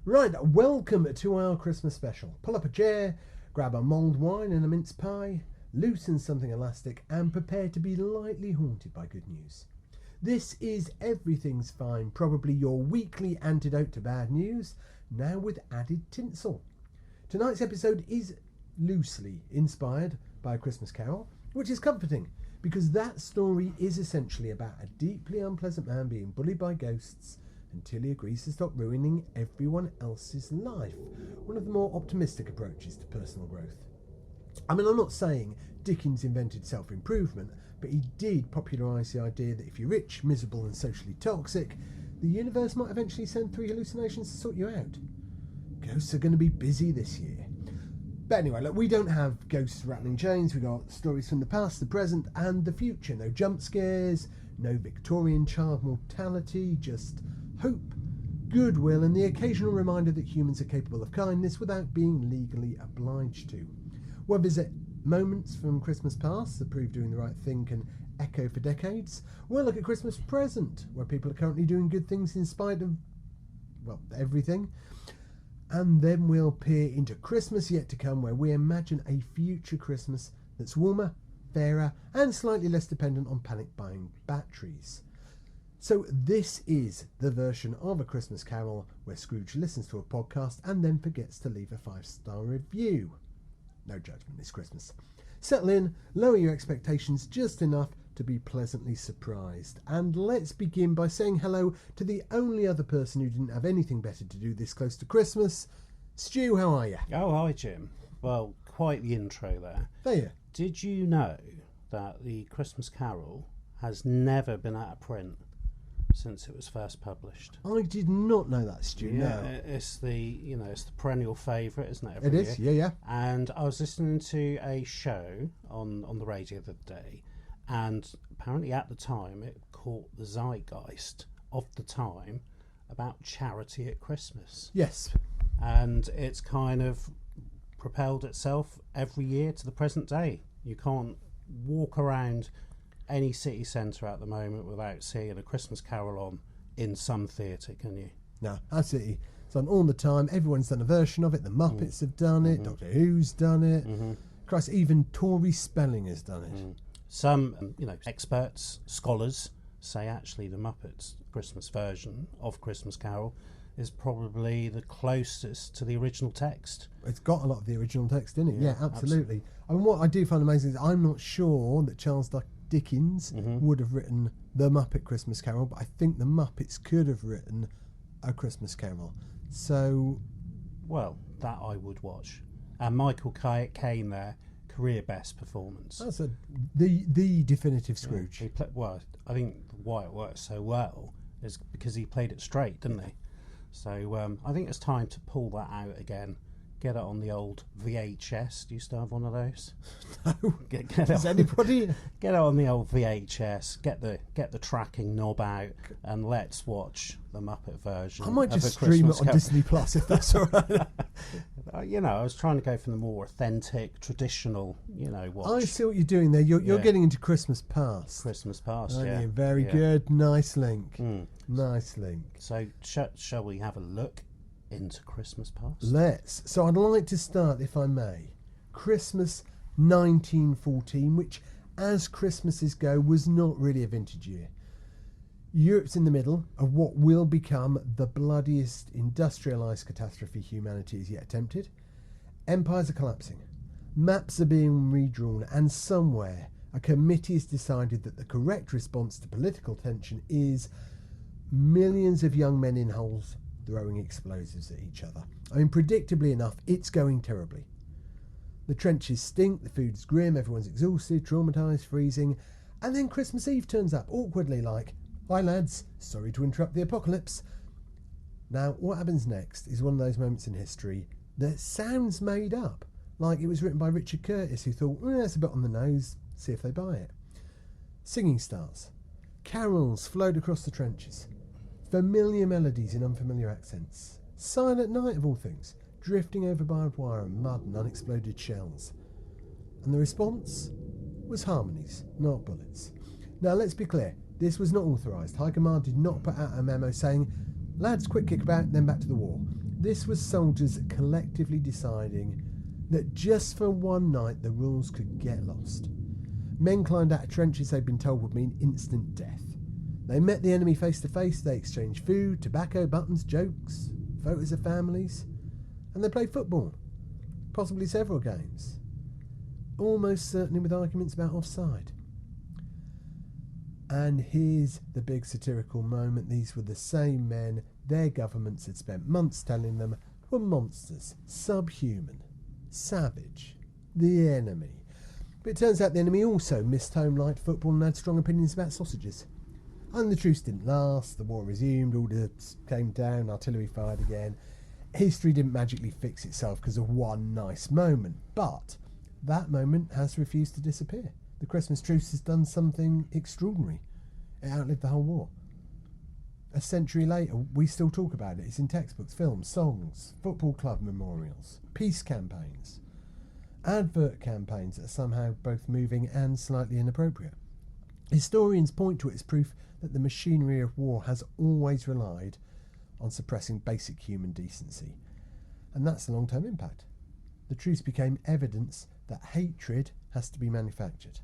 Right, welcome to our Christmas special. Pull up a chair, grab a mulled wine and a mince pie, loosen something elastic and prepare to be lightly haunted by good news. This is Everything's Fine, probably your weekly antidote to bad news, now with added tinsel. Tonight's episode is loosely inspired by A Christmas Carol, which is comforting because that story is essentially about a deeply unpleasant man being bullied by ghosts until he agrees to stop ruining everyone else's life. One of the more optimistic approaches to personal growth. I mean, I'm not saying Dickens invented self-improvement, but he did popularise the idea that if you're rich, miserable and socially toxic, the universe might eventually send 3 hallucinations to sort you out. Ghosts are going to be busy this year. But anyway, look, we don't have ghosts rattling chains. We've got stories from the past, the present and the future. No jump scares, no Victorian child mortality, just hope, goodwill and the occasional reminder that humans are capable of kindness without being legally obliged to. We'll visit moments from Christmas past that prove doing the right thing can echo for decades. We'll look at Christmas present, where people are currently doing good things in spite of, well, everything. And then we'll peer into Christmas yet to come, where we imagine a future Christmas that's warmer, fairer and slightly less dependent on panic buying batteries. So this is the version of A Christmas Carol where Scrooge listens to a podcast and then forgets to leave a 5-star review. No judgment this Christmas. Settle in, lower your expectations just enough to be pleasantly surprised. And let's begin by saying hello to the only other person who didn't have anything better to do this close to Christmas. Stu, how are you? Oh, hi Jim. Well, quite the intro there. There. Did you know that the Christmas Carol has never been out of print since it was first published? I did not know that, Stu. Yeah, no. it's the perennial favourite, isn't it? It is, year? yeah. And I was listening to a show on the radio the other day, and apparently at the time it caught the zeitgeist of the time about charity at Christmas. Yes. And it's kind of propelled itself every year to the present day. You can't walk around any city centre at the moment without seeing A Christmas Carol on in some theatre, can you? No, absolutely. It's on all the time. Everyone's done a version of it. The Muppets have done it. Doctor Who's done it. Christ, even Tori Spelling has done it. Some, experts, scholars say actually the Muppets Christmas version of Christmas Carol is probably the closest to the original text. It's got a lot of the original text in it. Yeah, absolutely. I mean, what I do find amazing is I'm not sure that Charles Dickens would have written The Muppet Christmas Carol, but I think the Muppets could have written A Christmas Carol. So, well, that I would watch. And Michael Caine there, career best performance. That's the definitive Scrooge. Yeah, I think why it works so well is because he played it straight, didn't he? So I think it's time to pull that out again. Get it on the old VHS. Do you still have one of those? No. Does anybody? Get it on the old VHS. Get the tracking knob out, and let's watch the Muppet version. I might just stream it on Disney Plus if that's all right. I was trying to go for the more authentic, traditional, watch. I see what you're doing there. You're getting into Christmas Past. Christmas Past, yeah. Very good. Nice link. Nice link. So shall we have a look into Christmas Past? Let's. So I'd like to start, if I may, Christmas 1914, which, as Christmases go, was not really a vintage year. Europe's in the middle of what will become the bloodiest industrialised catastrophe humanity has yet attempted. Empires are collapsing. Maps are being redrawn, and somewhere a committee has decided that the correct response to political tension is millions of young men in holes throwing explosives at each other. I mean, predictably enough, it's going terribly. The trenches stink, the food's grim, everyone's exhausted, traumatised, freezing, and then Christmas Eve turns up, awkwardly like, "Hi lads, sorry to interrupt the apocalypse." Now, what happens next is one of those moments in history that sounds made up, like it was written by Richard Curtis, who thought, that's a bit on the nose, see if they buy it. Singing stars. Carols flowed across the trenches. Familiar melodies in unfamiliar accents. Silent night of all things, drifting over barbed wire and mud and unexploded shells. And the response was harmonies, not bullets. Now let's be clear, this was not authorised. High Command did not put out a memo saying, lads, quick kickabout, then back to the war. This was soldiers collectively deciding that just for one night the rules could get lost. Men climbed out of trenches they'd been told would mean instant death. They met the enemy face to face, they exchanged food, tobacco, buttons, jokes, photos of families, and they played football, possibly several games, almost certainly with arguments about offside. And here's the big satirical moment. These were the same men their governments had spent months telling them were monsters, subhuman, savage, the enemy. But it turns out the enemy also missed home, liked football and had strong opinions about sausages. And the truce didn't last, the war resumed, orders came down, artillery fired again. History didn't magically fix itself because of one nice moment, but that moment has refused to disappear. The Christmas truce has done something extraordinary. It outlived the whole war. A century later, we still talk about it. It's in textbooks, films, songs, football club memorials, peace campaigns, advert campaigns that are somehow both moving and slightly inappropriate. Historians point to it as proof that the machinery of war has always relied on suppressing basic human decency. And that's the long-term impact. The truce became evidence that hatred has to be manufactured.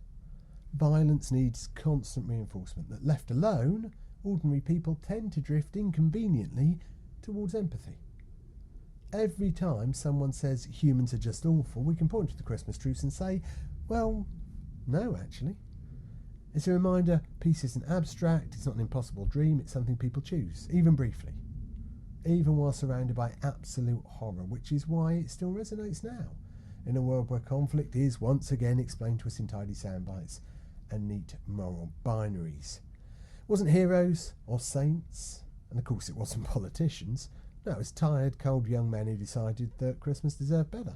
Violence needs constant reinforcement, that left alone, ordinary people tend to drift inconveniently towards empathy. Every time someone says humans are just awful, we can point to the Christmas truce and say, well, no, actually. It's a reminder peace isn't abstract, it's not an impossible dream, it's something people choose, even briefly. Even while surrounded by absolute horror, which is why it still resonates now, in a world where conflict is once again explained to us in tidy soundbites and neat moral binaries. It wasn't heroes or saints, and of course it wasn't politicians. No, it was tired, cold young men who decided that Christmas deserved better.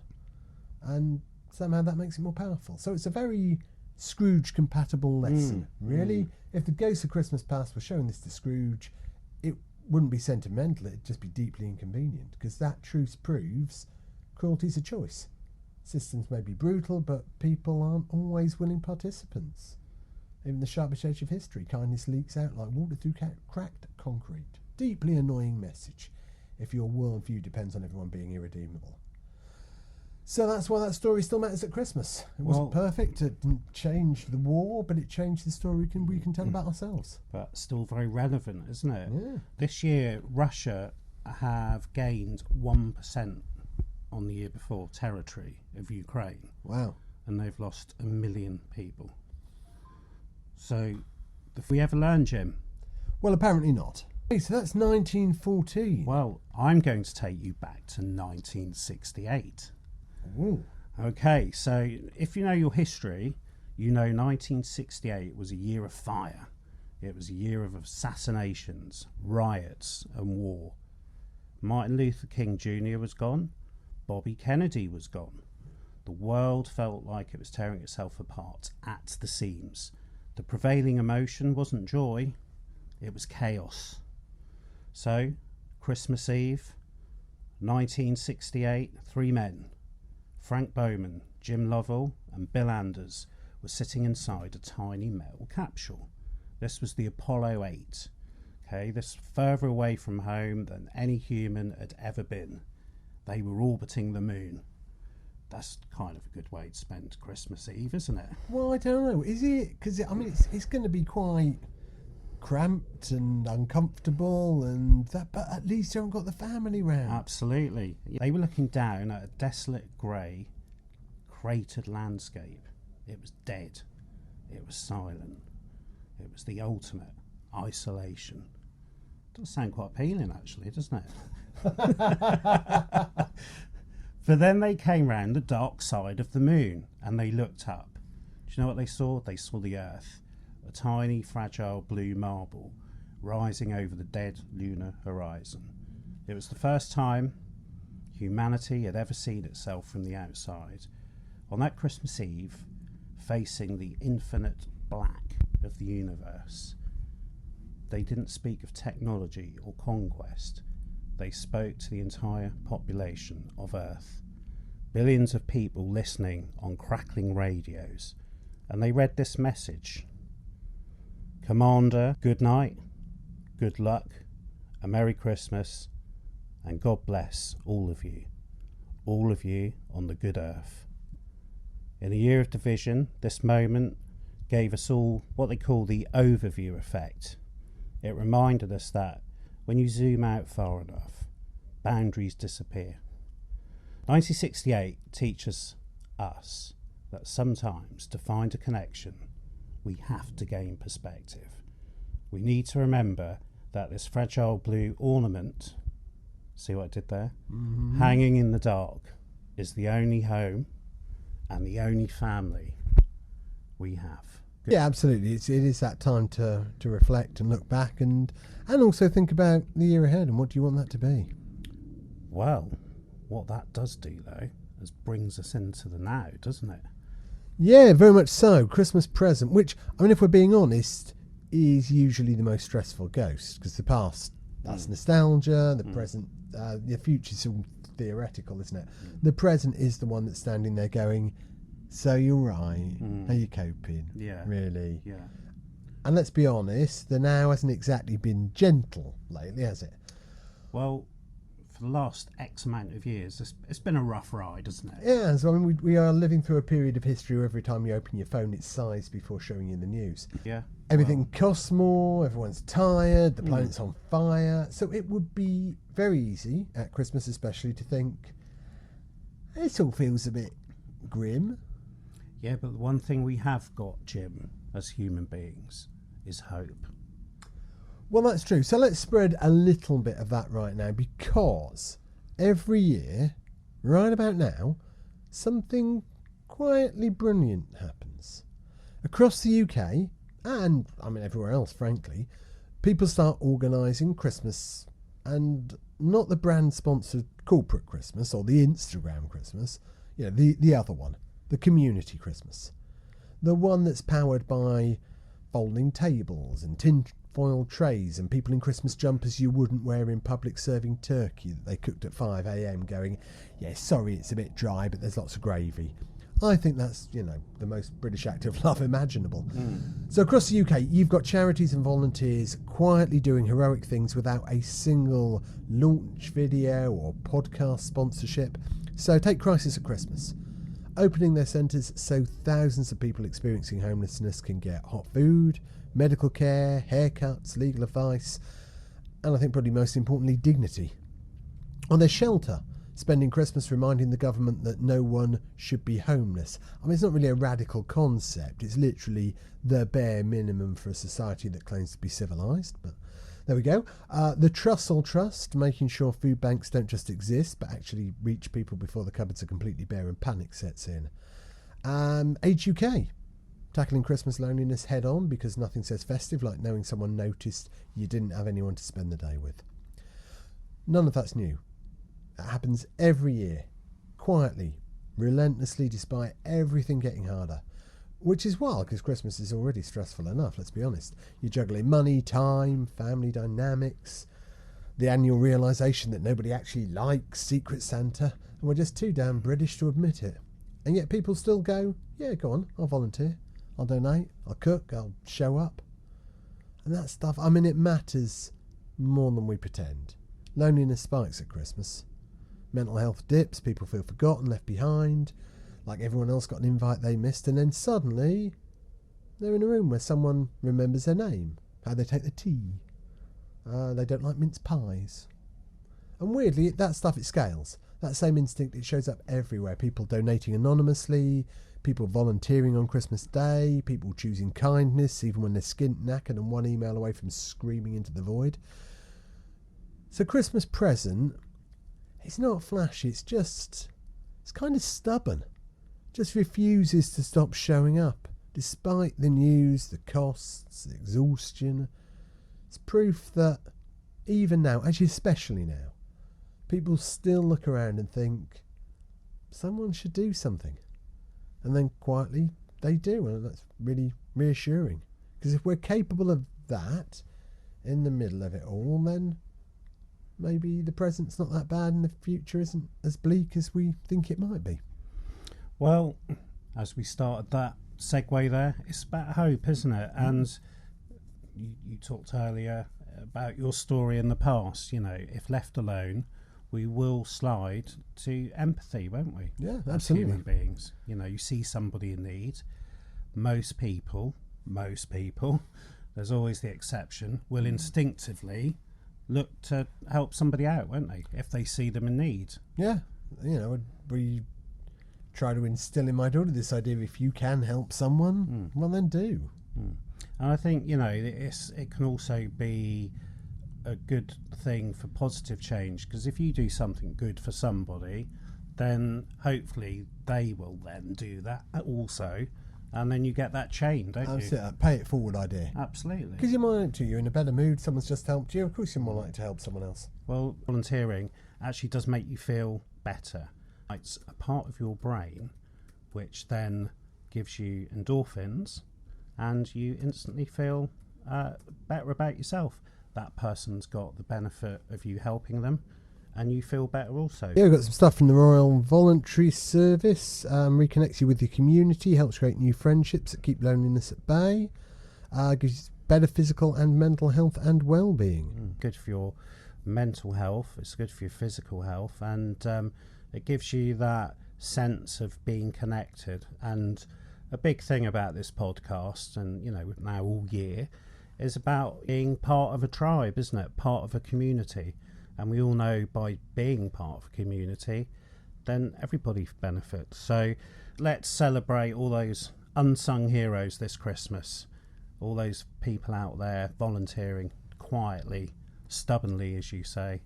And somehow that makes it more powerful. So it's a very Scrooge-compatible lesson. Really? If the ghost of Christmas past were showing this to Scrooge, it wouldn't be sentimental, it'd just be deeply inconvenient, because that truce proves cruelty's a choice. Systems may be brutal, but people aren't always willing participants. Even the sharpest edge of history, kindness leaks out like water through cracked concrete. Deeply annoying message if your worldview depends on everyone being irredeemable. So that's why that story still matters at Christmas. It wasn't perfect, it didn't change the war, but it changed the story we can tell about ourselves. But still very relevant, isn't it? Yeah. This year, Russia have gained 1% on the year before territory of Ukraine. Wow. And they've lost 1 million people. So, if we ever learn, Jim? Well, apparently not. Hey, so that's 1914. Well, I'm going to take you back to 1968. Ooh. Okay, so if you know your history, you know 1968 was a year of fire. It was a year of assassinations, riots and war. Martin Luther King Jr. was gone. Bobby Kennedy was gone. The world felt like it was tearing itself apart at the seams. The prevailing emotion wasn't joy, it was chaos. So, Christmas Eve, 1968, 3 men, Frank Bowman, Jim Lovell and Bill Anders, were sitting inside a tiny metal capsule. This was the Apollo 8. Okay, this further away from home than any human had ever been. They were orbiting the moon. That's kind of a good way to spend Christmas Eve, isn't it? Well, I don't know. Is it? Because I mean, it's going to be quite cramped and uncomfortable, and that. But at least you haven't got the family round. Absolutely. They were looking down at a desolate, grey, cratered landscape. It was dead. It was silent. It was the ultimate isolation. Does sound quite appealing, actually, doesn't it? But then they came round the dark side of the moon and they looked up. Do you know what they saw? They saw the Earth, a tiny, fragile blue marble rising over the dead lunar horizon. It was the first time humanity had ever seen itself from the outside. On that Christmas Eve, facing the infinite black of the universe. They didn't speak of technology or conquest. They spoke to the entire population of Earth. Billions of people listening on crackling radios. And they read this message. Commander, good night, good luck, a Merry Christmas, and God bless all of you on the good earth. In a year of division, this moment gave us all what they call the overview effect. It reminded us that when you zoom out far enough, boundaries disappear. 1968 teaches us that sometimes to find a connection, we have to gain perspective. We need to remember that this fragile blue ornament, see what I did there? Mm-hmm. Hanging in the dark, is the only home and the only family we have. Good. Yeah, absolutely. It is that time to reflect and look back and also think about the year ahead and what do you want that to be. Well, what that does do, though, is brings us into the now, doesn't it? Yeah, very much so. Christmas present, which, I mean, if we're being honest, is usually the most stressful ghost, because the past, that's nostalgia, the present, the future's all theoretical, isn't it? The present is the one that's standing there going, so you're right, how you coping? Yeah. Really? Yeah. And let's be honest, the now hasn't exactly been gentle lately, has it? Well, for the last X amount of years, it's been a rough ride, hasn't it? Yeah, so I mean, we are living through a period of history where every time you open your phone, it's sized before showing you the news. Yeah. Everything costs more, everyone's tired, the planet's on fire. So it would be very easy, at Christmas especially, to think, this all feels a bit grim. Yeah, but the one thing we have got, Jim, as human beings, is hope. Well, that's true. So let's spread a little bit of that right now, because every year, right about now, something quietly brilliant happens. Across the UK, and I mean everywhere else, frankly, people start organising Christmas, and not the brand-sponsored corporate Christmas or the Instagram Christmas, you know, the other one, the community Christmas. The one that's powered by folding tables and tin-foil trays and people in Christmas jumpers you wouldn't wear in public serving turkey that they cooked at 5 a.m. going, yeah, sorry, it's a bit dry, but there's lots of gravy. I think that's, you know, the most British act of love imaginable. So across the UK, you've got charities and volunteers quietly doing heroic things without a single launch video or podcast sponsorship. So take Crisis at Christmas, opening their centres so thousands of people experiencing homelessness can get hot food, medical care, haircuts, legal advice, and I think probably most importantly, dignity. On their shelter, spending Christmas reminding the government that no one should be homeless. I mean, it's not really a radical concept. It's literally the bare minimum for a society that claims to be civilised. But there we go. The Trussell Trust, making sure food banks don't just exist, but actually reach people before the cupboards are completely bare and panic sets in. Age UK, tackling Christmas loneliness head on, because nothing says festive like knowing someone noticed you didn't have anyone to spend the day with. None of that's new. It happens every year, quietly, relentlessly, despite everything getting harder. Which is wild, because Christmas is already stressful enough, let's be honest. You're juggling money, time, family dynamics, the annual realisation that nobody actually likes Secret Santa, and we're just too damn British to admit it. And yet people still go, yeah, go on, I'll volunteer, I'll donate, I'll cook, I'll show up. And that stuff, I mean, it matters more than we pretend. Loneliness spikes at Christmas. Mental health dips, people feel forgotten, left behind, like everyone else got an invite they missed, and then suddenly they're in a room where someone remembers their name, how they take the tea, they don't like mince pies. And weirdly, that stuff, it scales. That same instinct, it shows up everywhere. People donating anonymously, people volunteering on Christmas Day, people choosing kindness even when they're skint knackered and one email away from screaming into the void. So Christmas present, it's not flashy, it's kind of stubborn. Just refuses to stop showing up, despite the news, the costs, the exhaustion. It's proof that even now, actually especially now, people still look around and think, someone should do something. And then quietly, they do, and that's really reassuring. Because if we're capable of that in the middle of it all, then maybe the present's not that bad and the future isn't as bleak as we think it might be. Well, as we started that segue there, it's about hope, isn't it? And you talked earlier about your story in the past. If left alone, we will slide to empathy, won't we? Yeah, as absolutely. human beings. You see somebody in need. Most people, there's always the exception, will instinctively look to help somebody out, won't they, if they see them in need? Yeah, we try to instill in my daughter this idea of if you can help someone, well then do. And I think, it can also be a good thing for positive change, because if you do something good for somebody, then hopefully they will then do that also, and then you get that chain, don't you? That's pay it forward idea. Absolutely. Because you're in a better mood, someone's just helped you, of course you're more likely to help someone else. Well, volunteering actually does make you feel better. It's a part of your brain which then gives you endorphins, and you instantly feel better about yourself. That person's got the benefit of you helping them, and you feel better also. Yeah, we've got some stuff from the Royal Voluntary Service. Reconnects you with your community, helps create new friendships that keep loneliness at bay, gives you better physical and mental health and well-being. Good for your mental health, it's good for your physical health, and it gives you that sense of being connected. And a big thing about this podcast, and now all year, is about being part of a tribe, isn't it? Part of a community. And we all know by being part of a community, then everybody benefits. So let's celebrate all those unsung heroes this Christmas. All those people out there volunteering quietly, stubbornly, as you say.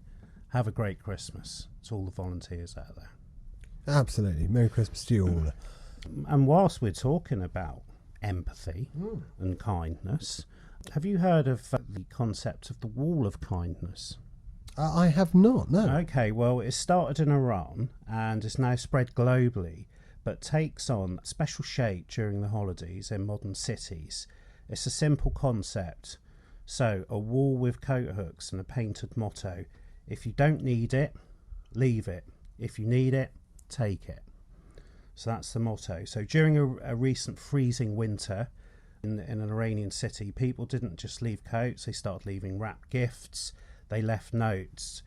Have a great Christmas to all the volunteers out there. Absolutely. Merry Christmas to you all. And whilst we're talking about empathy and kindness, have you heard of the concept of the wall of kindness? I have not, no. Okay, well, it started in Iran and is now spread globally, but takes on special shape during the holidays in modern cities. It's a simple concept. So, a wall with coat hooks and a painted motto: if you don't need it, leave it. If you need it, take it. So that's the motto. So during a recent freezing winter in an Iranian city, people didn't just leave coats, they started leaving wrapped gifts. They left notes.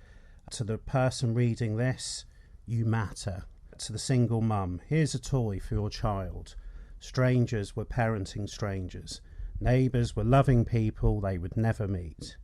To the person reading this, you matter. To the single mum, here's a toy for your child. Strangers were parenting strangers. Neighbours were loving people they would never meet.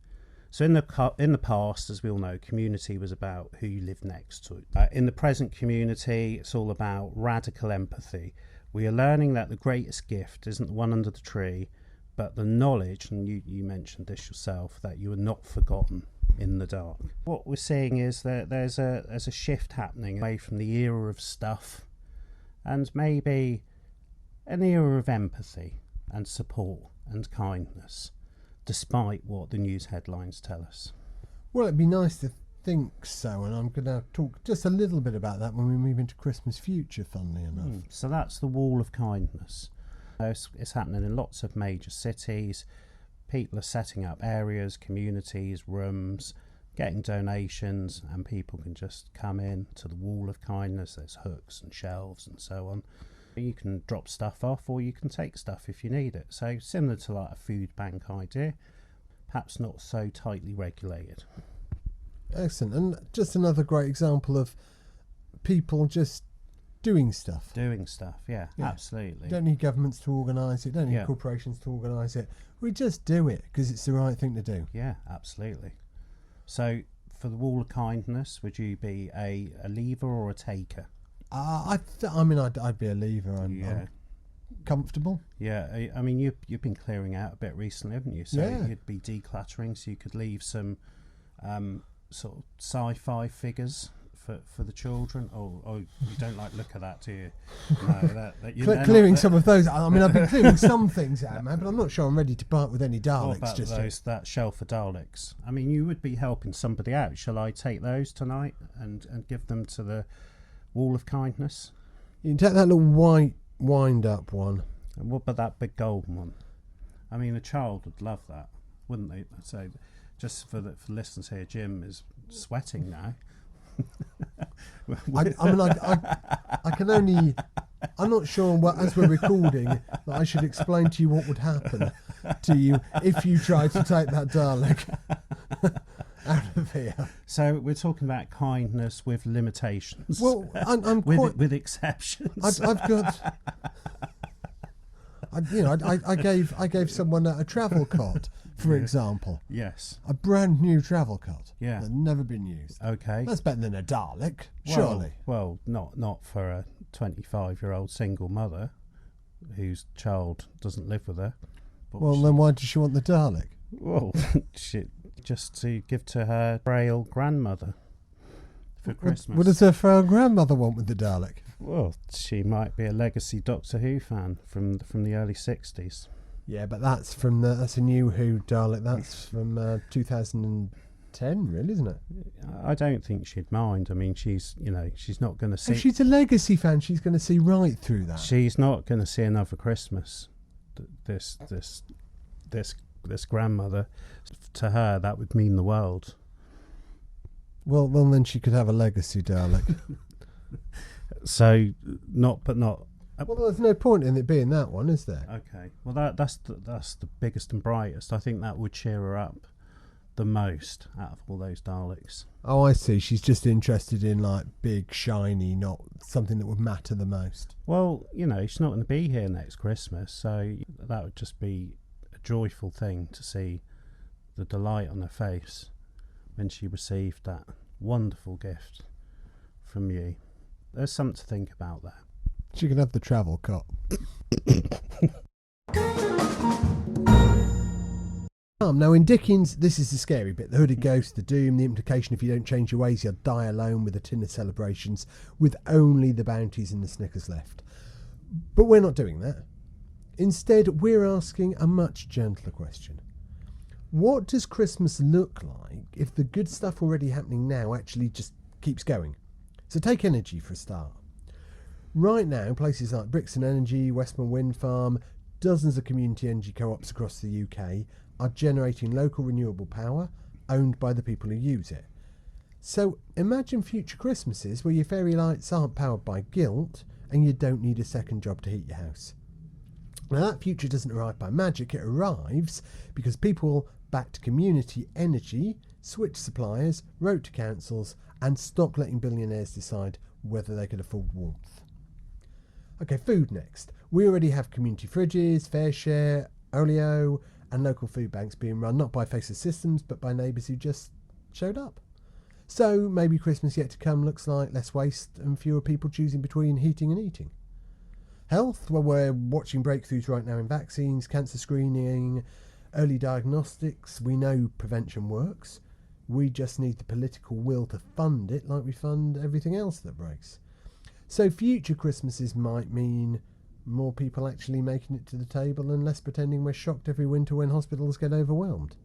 So in the past, as we all know, community was about who you live next to. In the present community, it's all about radical empathy. We are learning that the greatest gift isn't the one under the tree, but the knowledge, and you mentioned this yourself, that you are not forgotten in the dark. What we're seeing is that there's a shift happening away from the era of stuff, and maybe an era of empathy and support and kindness, despite what the news headlines tell us. Well, it'd be nice to think so, and I'm going to talk just a little bit about that when we move into Christmas Future, funnily enough. So that's the wall of kindness. It's happening in lots of major cities. People are setting up areas, communities, rooms, getting donations, and people can just come in to the wall of kindness. There's hooks and shelves and so on. You can drop stuff off, or you can take stuff if you need it. So similar to like a food bank idea, perhaps not so tightly regulated. Excellent. And just another great example of people just doing stuff. Yeah, absolutely. You don't need governments to organise it, don't need corporations to organise it. We just do it because it's the right thing to do. Yeah, absolutely. So for the wall of kindness, would you be a leaver or a taker? I'd be a leaver. I'm comfortable. Yeah, I mean, you've been clearing out a bit recently, haven't you? So you'd be decluttering, so you could leave some sort of sci-fi figures for the children. Oh, you don't like look at that, do you? No, clearing some of those. I mean, I've been clearing some things out, man, but I'm not sure I'm ready to part with any Daleks. What about that shelf for Daleks? I mean, you would be helping somebody out. Shall I take those tonight and give them to the wall of kindness? You can take that little white wind up one. And what about that big golden one? I mean, a child would love that, wouldn't they? So, just for the listeners here, Jim is sweating now. I can only. I'm not sure what, as we're recording, that I should explain to you what would happen to you if you tried to take that Dalek out of here. So we're talking about kindness with limitations. Well, I'm with exceptions. I've got. I gave someone a travel cot, for example. Yes. A brand new travel cot. Yeah. That had never been used. Okay. That's better than a Dalek, surely. Well, not for a 25-year-old single mother whose child doesn't live with her. Well, then why does she want the Dalek? Well, just to give to her frail grandmother for Christmas. What does her frail grandmother want with the Dalek? Well, she might be a legacy Doctor Who fan from the early 60s. Yeah, but that's a new Who Dalek. That's from 2010, really, isn't it? I don't think she'd mind. I mean, she's not going to see. If she's a legacy fan, she's going to see right through that. She's not going to see another Christmas. This grandmother, to her, that would mean the world. Well, then she could have a legacy Dalek. So, not. Well, there's no point in it being that one, is there? Okay. Well, that's the biggest and brightest. I think that would cheer her up the most out of all those Daleks. Oh, I see. She's just interested in like big, shiny, not something that would matter the most. Well, she's not going to be here next Christmas, so that would just be a joyful thing to see the delight on her face when she received that wonderful gift from you. There's something to think about there. She can have the travel cot. Now, in Dickens, this is the scary bit. The hooded ghost, the doom, the implication if you don't change your ways, you'll die alone with a tin of celebrations, with only the bounties and the Snickers left. But we're not doing that. Instead, we're asking a much gentler question. What does Christmas look like if the good stuff already happening now actually just keeps going? So take energy for a start. Right now, places like Brixton Energy, Westmore Wind Farm, dozens of community energy co-ops across the UK are generating local renewable power owned by the people who use it. So imagine future Christmases where your fairy lights aren't powered by guilt and you don't need a second job to heat your house. Now that future doesn't arrive by magic, it arrives because people backed community energy, switched suppliers, wrote to councils and stopped letting billionaires decide whether they could afford warmth. Okay, food next. We already have community fridges, Fair Share, Olio and local food banks being run not by faceless systems but by neighbours who just showed up. So maybe Christmas yet to come looks like less waste and fewer people choosing between heating and eating. Health, well, we're watching breakthroughs right now in vaccines, cancer screening, early diagnostics. We know prevention works. We just need the political will to fund it like we fund everything else that breaks. So future Christmases might mean more people actually making it to the table and less pretending we're shocked every winter when hospitals get overwhelmed.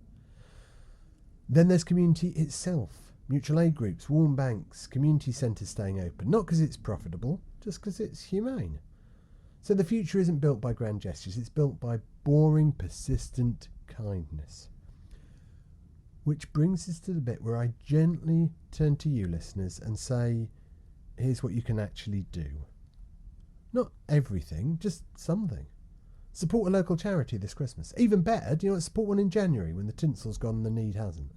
Then there's community itself. Mutual aid groups, warm banks, community centres staying open. Not because it's profitable, just because it's humane. So the future isn't built by grand gestures, it's built by boring, persistent kindness. Which brings us to the bit where I gently turn to you listeners and say, here's what you can actually do. Not everything, just something. Support a local charity this Christmas. Even better, support one in January when the tinsel's gone and the need hasn't.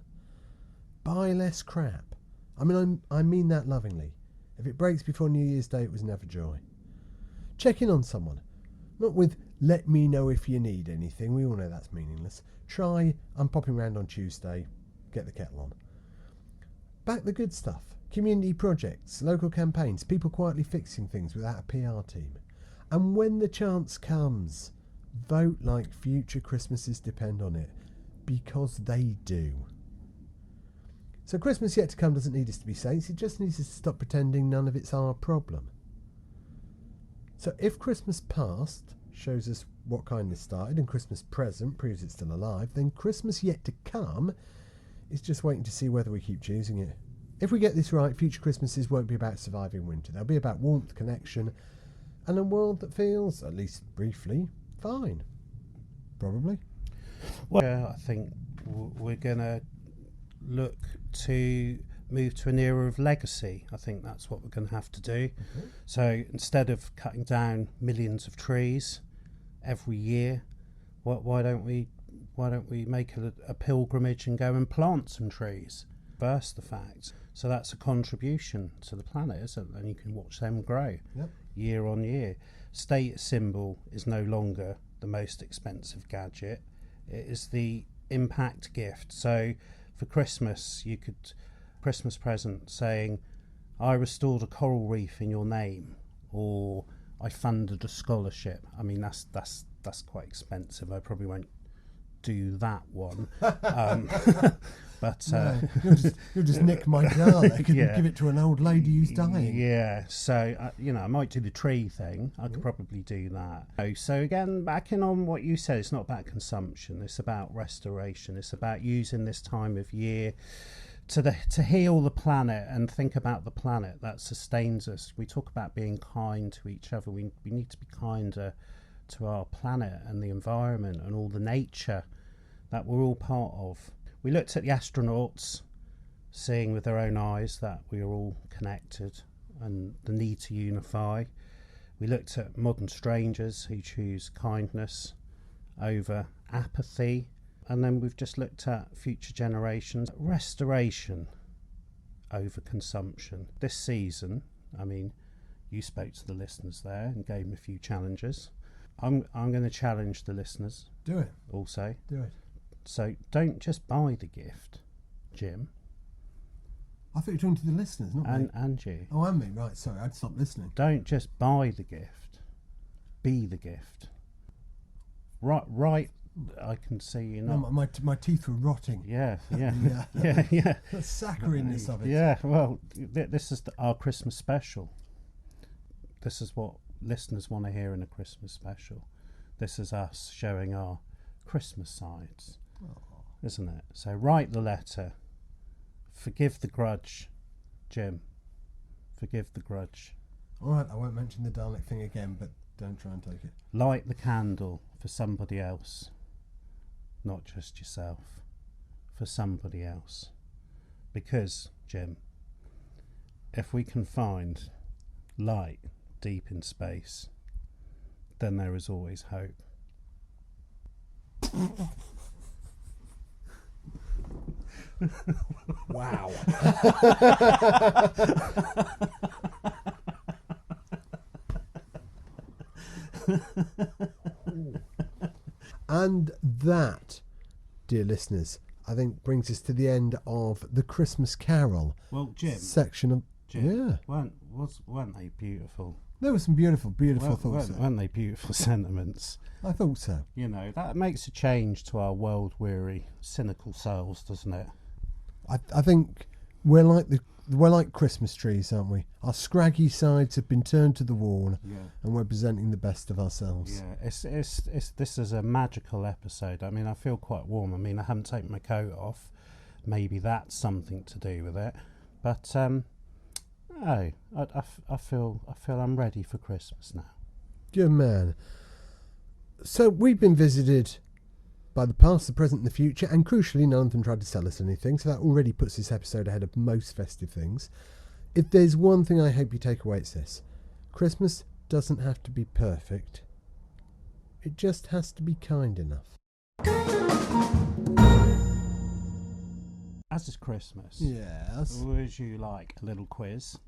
Buy less crap. I mean that lovingly. If it breaks before New Year's Day, it was never joy. Check in on someone. Not with, let me know if you need anything. We all know that's meaningless. Try, I'm popping round on Tuesday. Get the kettle on. Back the good stuff. Community projects, local campaigns, people quietly fixing things without a PR team. And when the chance comes, vote like future Christmases depend on it. Because they do. So Christmas yet to come doesn't need us to be saints. It just needs us to stop pretending none of it's our problem. So if Christmas past shows us what kindness started and Christmas present proves it's still alive, then Christmas yet to come is just waiting to see whether we keep choosing it. If we get this right, future Christmases won't be about surviving winter. They'll be about warmth, connection, and a world that feels, at least briefly, fine. Probably. Well, I think we're going to look to move to an era of legacy. I think that's what we're going to have to do. Okay. So instead of cutting down millions of trees every year, why don't we make a pilgrimage and go and plant some trees? Reverse the fact. So that's a contribution to the planet, isn't it? And you can watch them grow year on year. Status symbol is no longer the most expensive gadget. It is the impact gift. So for Christmas, you could Christmas present saying, I restored a coral reef in your name, or I funded a scholarship. I mean, that's quite expensive. I probably won't do that one. But no, you'll just nick my garlic and give it to an old lady who's dying. Yeah, so I might do the tree thing. I could probably do that. So again, backing on what you said, it's not about consumption. It's about restoration. It's about using this time of year to heal the planet and think about the planet that sustains us. We talk about being kind to each other. We need to be kinder to our planet and the environment and all the nature that we're all part of. We looked at the astronauts, seeing with their own eyes that we are all connected and the need to unify. We looked at modern strangers who choose kindness over apathy. And then we've just looked at future generations, restoration over consumption. This season, I mean, you spoke to the listeners there and gave them a few challenges. I'm going to challenge the listeners. Do it. Also. Do it. So don't just buy the gift, Jim. I thought you were talking to the listeners, not me. And you. Oh, and me, right. Sorry, I'd stopped listening. Don't just buy the gift. Be the gift. Right. I can see you not. No, my teeth were rotting. Yeah. The saccharineness of it. Yeah, well, this is our Christmas special. This is what listeners want to hear in a Christmas special. This is us showing our Christmas sides, isn't it? So write the letter. Forgive the grudge, Jim. Forgive the grudge. All right, I won't mention the Dalek thing again, but don't try and take it. Light the candle for somebody else, not just yourself, for somebody else. Because, Jim, if we can find light deep in space, then there is always hope. Wow. And that, dear listeners, I think brings us to the end of the Christmas Carol. Well, Jim, section of Jim, weren't they beautiful? There were some beautiful thoughts. Weren't they beautiful sentiments? I thought so. You know, that makes a change to our world-weary, cynical souls, doesn't it? I think we're like Christmas trees, aren't we? Our scraggy sides have been turned to the wall, and we're presenting the best of ourselves. Yeah, this is a magical episode. I mean, I feel quite warm. I mean, I haven't taken my coat off. Maybe that's something to do with it. But I feel I'm ready for Christmas now. Good man. So we've been visited by the past, the present and the future, and crucially none of them tried to sell us anything, so that already puts this episode ahead of most festive things. If there's one thing I hope you take away, it's this: Christmas doesn't have to be perfect, it just has to be kind enough. As is Christmas, yes, would you like a little quiz?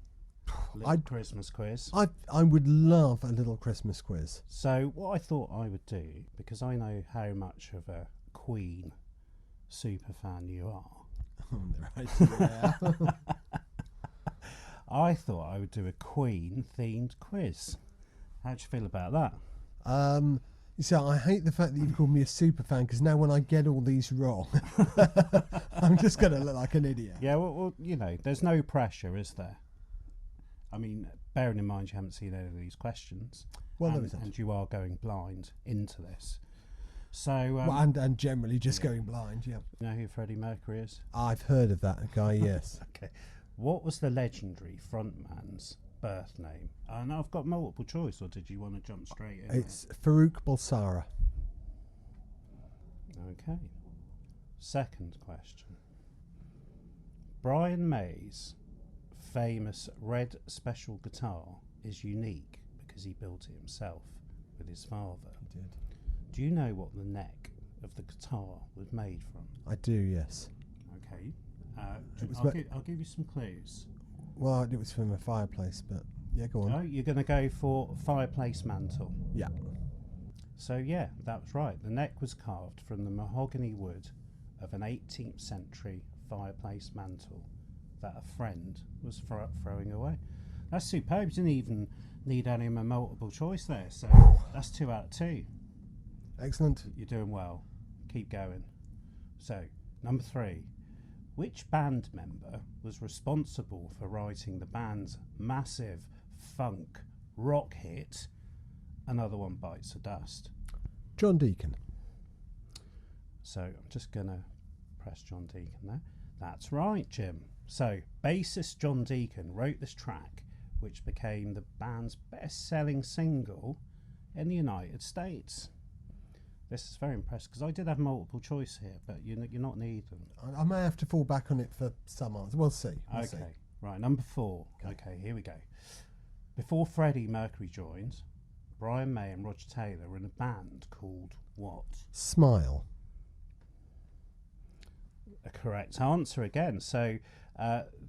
Christmas quiz. I would love a little Christmas quiz. So what I thought I would do, because I know how much of a Queen super fan you are. Oh, right, yeah. I thought I would do a Queen themed quiz. How do you feel about that? So I hate the fact that you've called me a super fan, because now when I get all these wrong, I'm just going to look like an idiot. Yeah, well, you know, there's no pressure, is there? I mean, bearing in mind you haven't seen any of these questions, and you are going blind into this. So, and generally just going blind, yeah. You know who Freddie Mercury is? I've heard of that guy, yes. Okay. What was the legendary frontman's birth name? And I've got multiple choice, or did you want to jump straight in? It's Farouk Balsara. Okay. Second question. Brian May's famous red special guitar is unique because he built it himself with his father. He did. Do you know what the neck of the guitar was made from? I do, yes. Okay. I'll give you some clues. Well, it was from a fireplace, but yeah, go on. Oh, you're going to go for fireplace mantle. Yeah. So yeah, that was right. The neck was carved from the mahogany wood of an 18th century fireplace mantle that a friend was throwing away. That's superb. You didn't even need any more multiple choice there. So that's 2 out of 2. Excellent. You're doing well. Keep going. So, number 3. Which band member was responsible for writing the band's massive funk rock hit, Another One Bites the Dust? John Deacon. So, I'm just going to press John Deacon there. That's right, Jim. So, bassist John Deacon wrote this track, which became the band's best-selling single in the United States. This is very impressive because I did have multiple choice here, but you're not needing them. I may have to fall back on it for some answers. We'll see. Okay, right, number 4. Okay, here we go. Before Freddie Mercury joined, Brian May and Roger Taylor were in a band called what? Smile. A correct answer again. So,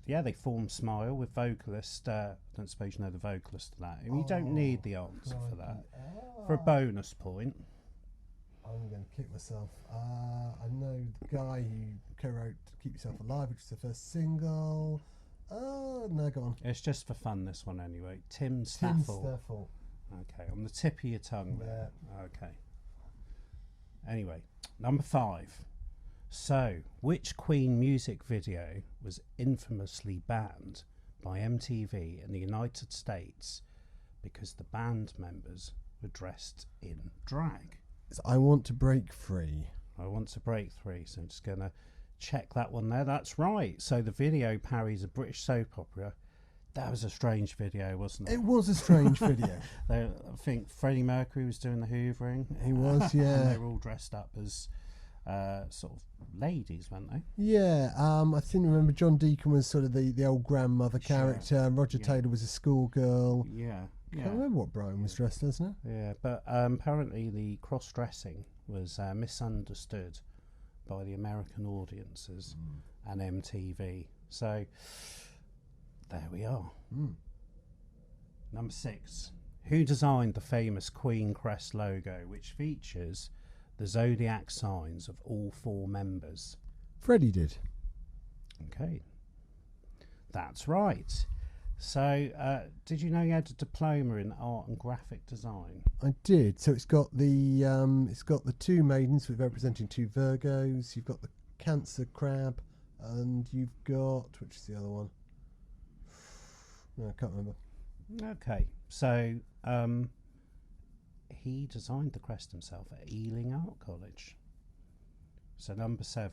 they formed Smile with vocalist. I don't suppose you know the vocalist of that. You don't need the answer for that. For a bonus point. I'm going to kick myself. I know the guy who co-wrote Keep Yourself Alive, which was the first single. No, go on. It's just for fun, this one anyway. Tim Tim Staffel. Staffel. Okay, on the tip of your tongue there. Okay. Anyway, number 5. So, which Queen music video was infamously banned by MTV in the United States because the band members were dressed in drag? I Want to Break Free. I Want to Break Free, so I'm just going to check that one there. That's right. So the video parodies a British soap opera. That was a strange video, wasn't it? It was a strange video. I think Freddie Mercury was doing the hoovering. He was, yeah. And they were all dressed up as sort of ladies, weren't they? Yeah, I seem to remember John Deacon was sort of the old grandmother character. Roger Taylor was a schoolgirl. Yeah. I can't remember what Brian was dressed as now. Yeah, but apparently the cross-dressing was misunderstood by the American audiences and MTV. So there we are. Number 6. Who designed the famous Queen crest logo, which features the zodiac signs of all 4 members? Freddie did. Okay, that's right. So, did you know you had a diploma in art and graphic design? I did. So it's got the 2 maidens representing 2 Virgos. You've got the Cancer crab, and you've got, which is the other one? No, I can't remember. Okay, so he designed the crest himself at Ealing Art College. So number 7.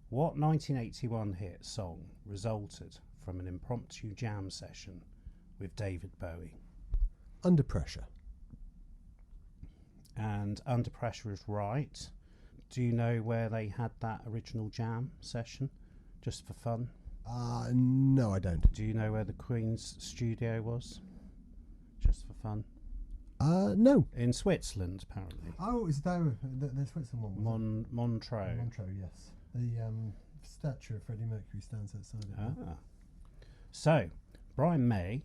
What 1981 hit song resulted from an impromptu jam session with David Bowie? Under Pressure. And Under Pressure is right. Do you know where they had that original jam session? Just for fun? No, I don't. Do you know where the Queen's studio was? Just for fun? No. In Switzerland, apparently. Oh, is there the Switzerland one? Montreux. Montreux, yes. The statue of Freddie Mercury stands outside it. So, Brian May,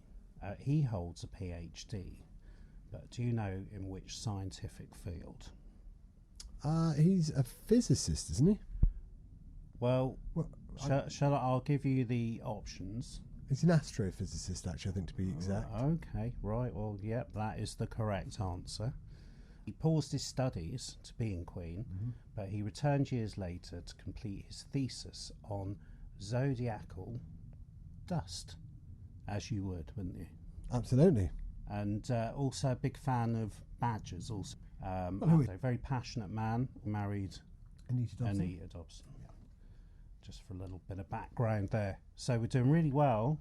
he holds a PhD, but do you know in which scientific field? He's a physicist, isn't he? Well, I'll give you the options. He's an astrophysicist, actually, I think, to be exact. Okay, right. Well, yep, that is the correct answer. He paused his studies to being Queen, but he returned years later to complete his thesis on zodiacal dust, as you would, wouldn't you? Absolutely. And also a big fan of badgers. Also, a very passionate man, married Anita Dobson. Yeah. Just for a little bit of background there. So we're doing really well.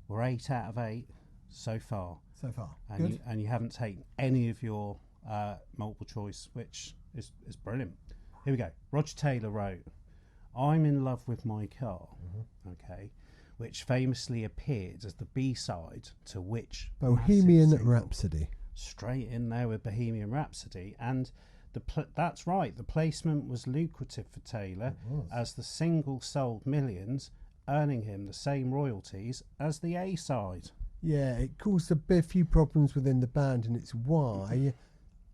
We're 8 out of 8 so far. And you haven't taken any of your multiple choice, which is brilliant. Here we go. Roger Taylor wrote, "I'm in love with my car," okay, which famously appeared as the B-side to which Bohemian Rhapsody. Straight in there with Bohemian Rhapsody. And that's right, the placement was lucrative for Taylor, as the single sold millions, earning him the same royalties as the A-side. Yeah, it caused a few problems within the band, and it's why,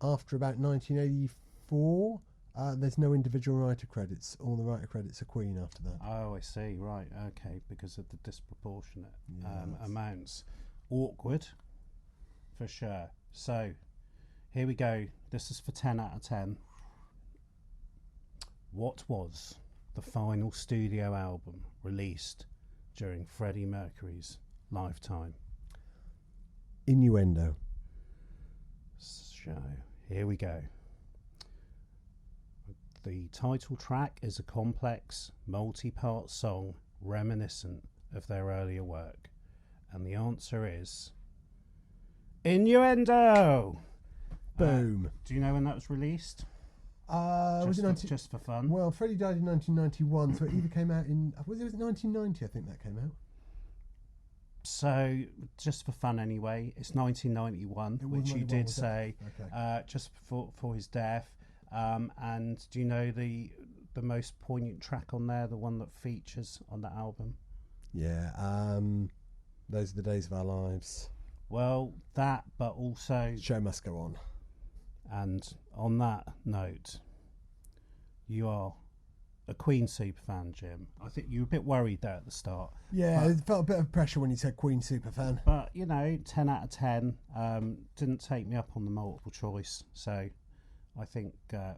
after about 1984, there's no individual writer credits. All the writer credits are Queen after that. Oh, I see. Right. Okay. Because of the disproportionate amounts. Awkward, for sure. So, here we go. This is for 10 out of 10. What was the final studio album released during Freddie Mercury's lifetime? Innuendo. So, here we go. The title track is a complex, multi-part song reminiscent of their earlier work. And the answer is Innuendo! Boom. Do you know when that was released? Just for fun? Well, Freddie died in 1991, so it either came out in... Was it 1990, I think that came out? So, just for fun anyway, it's 1991, which you did say, just before his death. And do you know the most poignant track on there, the one that features on that album? Yeah, Those Are the Days of Our Lives. Well, that, but also... Show Must Go On. And on that note, you are a Queen superfan, Jim. I think you were a bit worried there at the start. Yeah, it felt a bit of pressure when you said Queen superfan. But, 10 out of 10, didn't take me up on the multiple choice, so... I think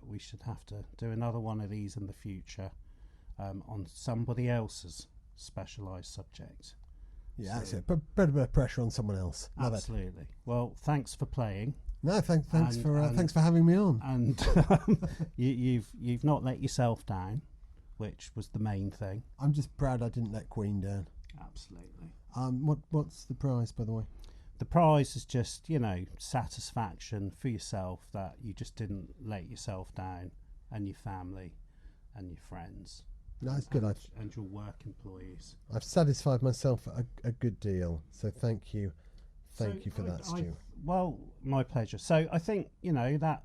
we should have to do another one of these in the future on somebody else's specialised subject. Yeah, that's it. But a bit of pressure on someone else. Love absolutely. It. Well, thanks for playing. No, thanks for having me on. And you've not let yourself down, which was the main thing. I'm just proud I didn't let Queen down. Absolutely. What's the prize, by the way? The prize is just, satisfaction for yourself that you just didn't let yourself down, and your family and your friends. That's good. And your work employees. I've satisfied myself a good deal. So thank you. Thank you for that, Stu. Well, my pleasure. So I think, that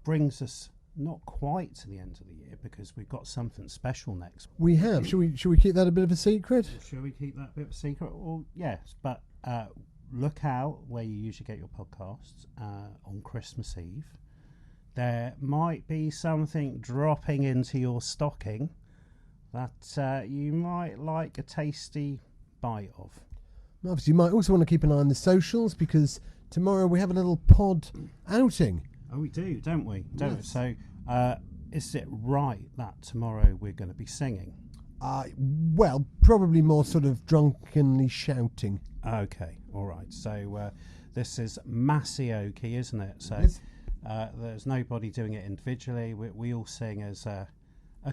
brings us not quite to the end of the year, because we've got something special next. We have. Should we keep that a bit of a secret? Shall we keep that a bit of a secret? Well, yes, but... look out where you usually get your podcasts on Christmas Eve. There might be something dropping into your stocking that you might like a tasty bite of. Obviously, you might also want to keep an eye on the socials, because tomorrow we have a little pod outing. Oh, we do, don't we? Don't Yes. So, is it right that tomorrow we're going to be singing? Well, probably more sort of drunkenly shouting. Okay, all right. So this is Masioki, isn't it? So there's nobody doing it individually. We all sing as a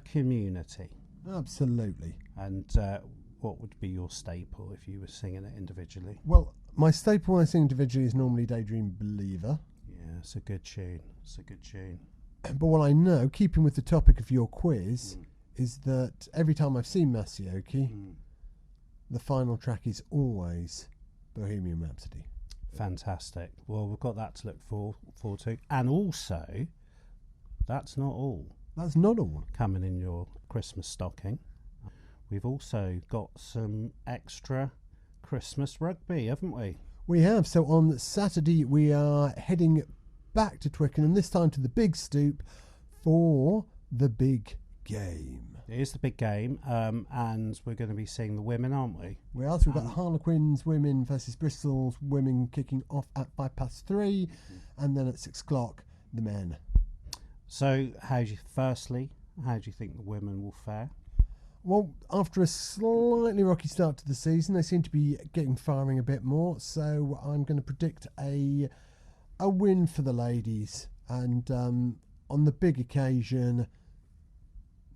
community. Absolutely. And what would be your staple if you were singing it individually? Well, my staple when I sing individually is normally Daydream Believer. Yeah, it's a good tune. It's a good tune. But what I know, keeping with the topic of your quiz, is that every time I've seen Masioki, the final track is always Bohemian Rhapsody. Fantastic. Well, we've got that to look forward to. And also, that's not all. That's not all. Coming in your Christmas stocking. We've also got some extra Christmas rugby, haven't we? We have. So on Saturday, we are heading back to Twickenham, this time to the Big Stoop, for the big game. It is the big game, and we're going to be seeing the women, aren't we? We are. So we've got Harlequins women versus Bristol's women kicking off at 3:05, and then at 6:00 the men. So, how do you think the women will fare? Well, after a slightly rocky start to the season, they seem to be getting firing a bit more. So I'm going to predict a win for the ladies, and on the big occasion,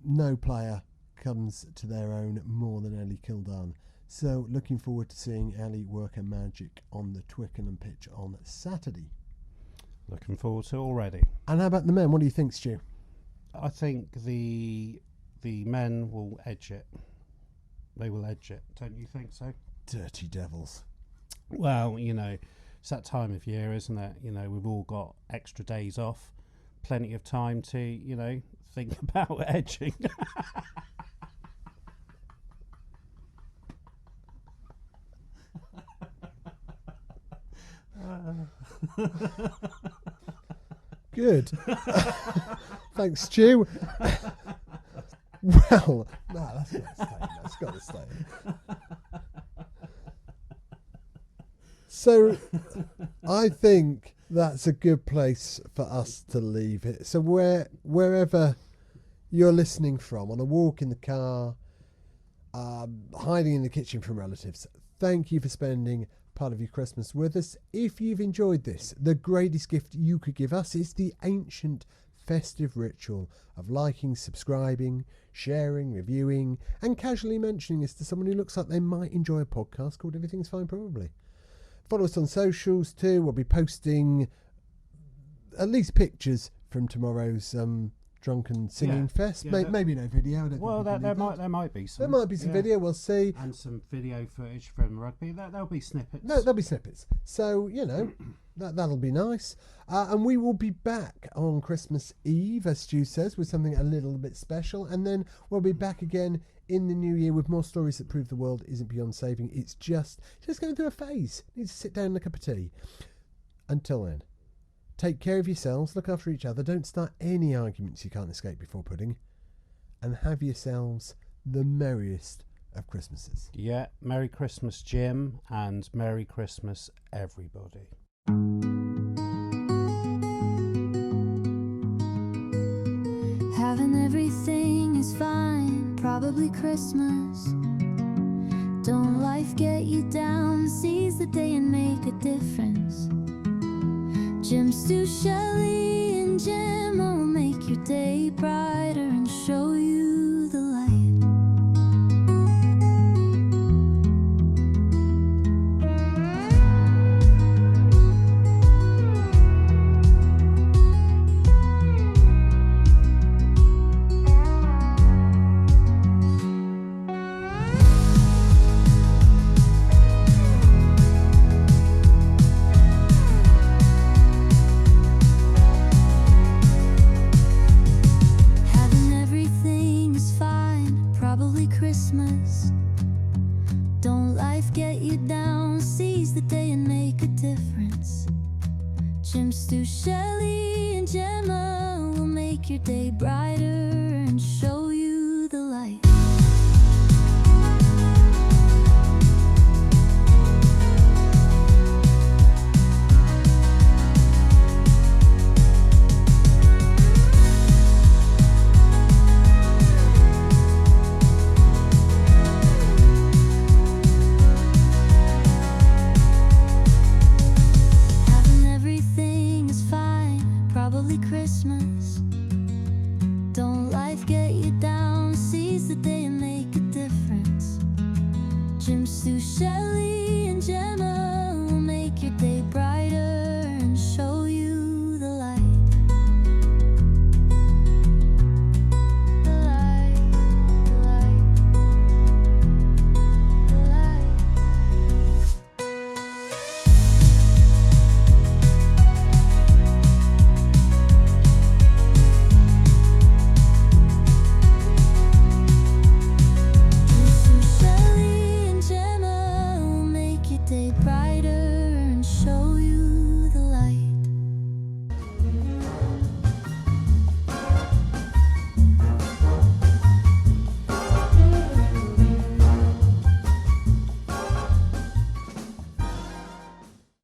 no player comes to their own more than Ellie Kildare. So looking forward to seeing Ellie work her magic on the Twickenham pitch on Saturday. Looking forward to it already. And how about the men? What do you think, Stu? I think the men will edge it. They will edge it, don't you think so? Dirty devils. Well, it's that time of year, isn't it? We've all got extra days off, plenty of time to, think about edging. Good. Thanks, Stu. Well, no, that's got to stay. That's got to stay. So, I think that's a good place for us to leave it. So, wherever you're listening from, on a walk in the car, hiding in the kitchen from relatives, thank you for spending part of your Christmas with us. If you've enjoyed this, the greatest gift you could give us is the ancient festive ritual of liking, subscribing, sharing, reviewing, and casually mentioning this to someone who looks like they might enjoy a podcast called Everything's Fine Probably. Follow us on socials too. We'll be posting at least pictures from tomorrow's drunken singing fest. Maybe no video. There might be some. There might be some video. We'll see. And some video footage from rugby. There'll be snippets. No, there'll be snippets. So that'll be nice. And we will be back on Christmas Eve, as Stu says, with something a little bit special. And then we'll be back again in the new year with more stories that prove the world isn't beyond saving. It's just going through a phase. Need to sit down and a cup of tea. Until then, take care of yourselves, look after each other, don't start any arguments you can't escape before pudding, and have yourselves the merriest of Christmases. Yeah, Merry Christmas, Jim, and Merry Christmas, everybody. Having everything is fine, probably Christmas. Don't life get you down, seize the day and make a difference. Jim, Stu, Shelley, and Jim will make your day brighter and show you the light. Christmas. Don't life get you down, seize the day and make a difference. Jim, Stu, Shelley, and Gemma will make your day brighter